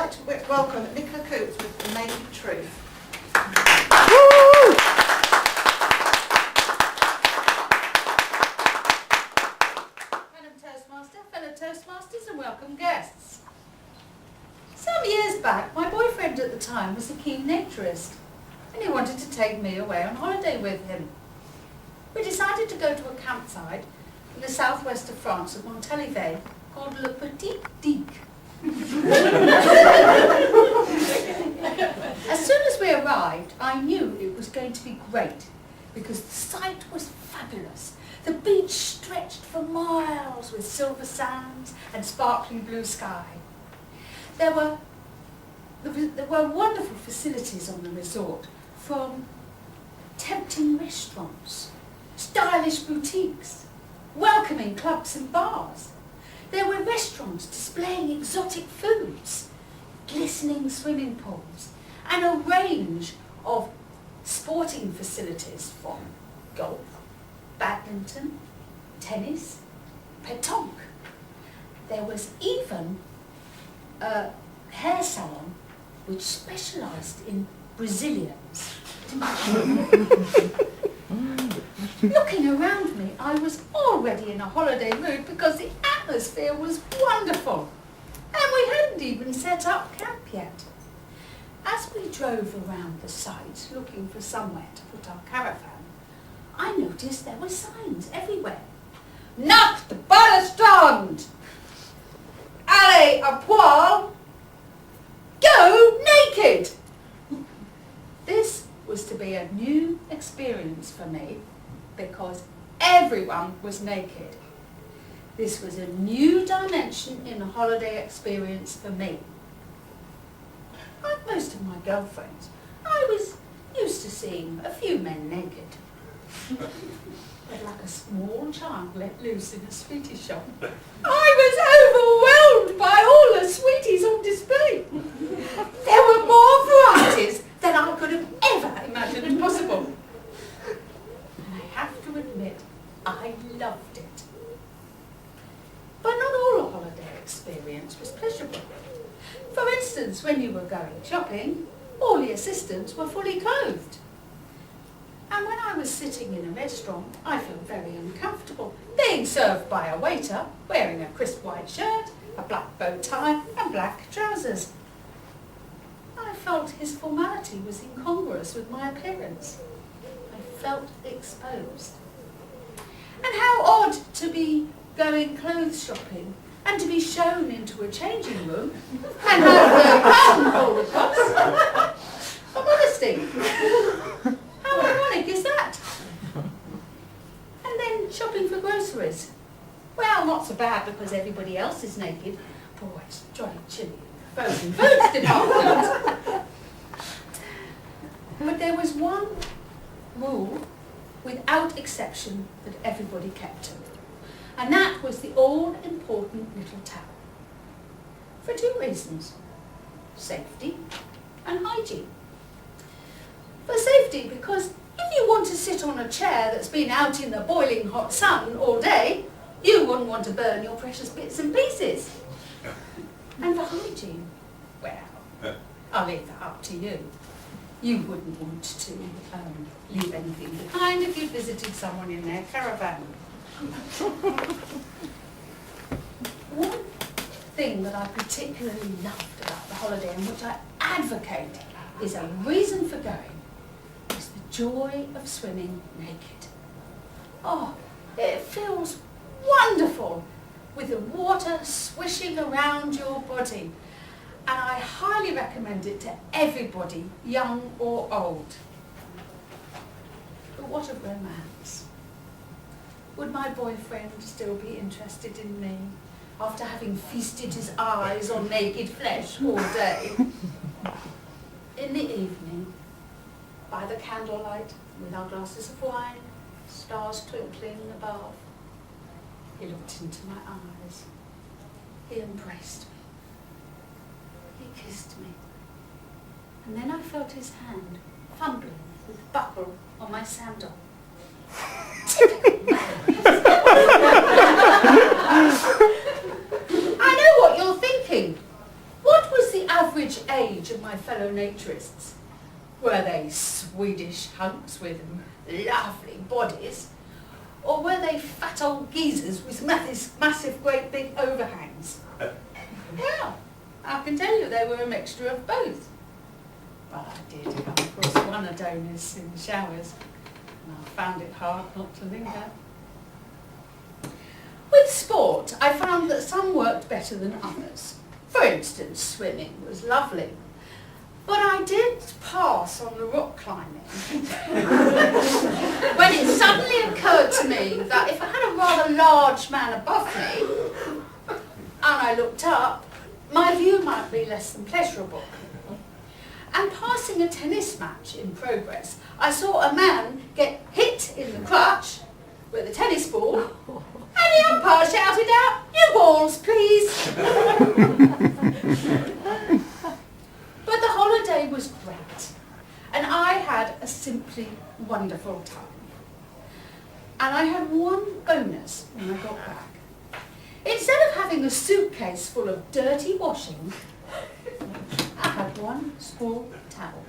like to welcome Nicola Coutts with The Naked Truth. Madam Toastmaster, fellow Toastmasters and welcome guests. Some years back, my boyfriend at the time was a keen naturist and he wanted to take me away on holiday with him. We decided to go to a campsite in the southwest of France at Montalivet called Le Petit Dic. As soon as we arrived, I knew it was going to be great because the site was fabulous. The beach stretched for miles with silver sands and sparkling blue sky. There were wonderful facilities on the resort, from tempting restaurants, stylish boutiques, welcoming clubs and bars. There were restaurants displaying exotic foods, glistening swimming pools, and a range of sporting facilities from golf, badminton, tennis, pétanque. There was even a hair salon which specialised in Brazilians. Looking around me, I was already in a holiday mood because the atmosphere was wonderful. And we hadn't even set up camp yet. As we drove around the site looking for somewhere to put our caravan, I noticed there were signs everywhere. Nacht by the strand! Allez à poil! Go naked! This was to be a new experience for me because everyone was naked. This was a new dimension in a holiday experience for me. Like most of my girlfriends, I was used to seeing a few men naked. But like a small child let loose in a sweetie shop, I was overwhelmed by all the sweeties on display. There were more varieties than I could have ever imagined possible. And I have to admit, I loved it. But not all a holiday experience was pleasurable. For instance, when you were going shopping, all the assistants were fully clothed. And when I was sitting in a restaurant, I felt very uncomfortable, being served by a waiter wearing a crisp white shirt, a black bow tie and black trousers. I felt his formality was incongruous with my appearance. I felt exposed. And how odd to be going clothes shopping and to be shown into a changing room and have the curtain pulled across. A modesty. How ironic is that? And then shopping for groceries. Well, not so bad because everybody else is naked. Boy, it's jolly chilly in the frozen foods department. But there was one rule, without exception, that everybody kept to. And that was the all-important little towel. For two reasons: safety and hygiene. For safety, because if you want to sit on a chair that's been out in the boiling hot sun all day, you wouldn't want to burn your precious bits and pieces. And for hygiene, well, I'll leave that up to you. You wouldn't want to leave anything behind if you visited someone in their caravan. One thing that I particularly loved about the holiday and which I advocate is a reason for going is the joy of swimming naked. Oh, it feels wonderful with the water swishing around your body, and I highly recommend it to everybody, young or old. But what of romance? Would my boyfriend still be interested in me after having feasted his eyes on naked flesh all day? In the evening, by the candlelight, with our glasses of wine, stars twinkling above, he looked into my eyes. He embraced me. He kissed me. And then I felt his hand fumbling with the buckle on my sandal. I know what you're thinking. What was the average fellow naturists? Were they Swedish hunks with lovely bodies? Or were they fat old geezers with massive great big overhangs? Well, I can tell you they were a mixture of both. But I did come across one Adonis in the showers, and I found it hard not to linger. With sport, I found that some worked better than others. For instance, swimming was lovely. But I did pass on the rock climbing when it suddenly occurred to me that if I had a rather large man above me and I looked up, my view might be less than pleasurable. And passing a tennis match in progress, I saw a man get hit in the crutch with a tennis ball, and the umpire shouted out, "New balls, please." But the holiday was great, and I had a simply wonderful time. And I had one bonus when I got back. Instead of having a suitcase full of dirty washing, I had one small towel.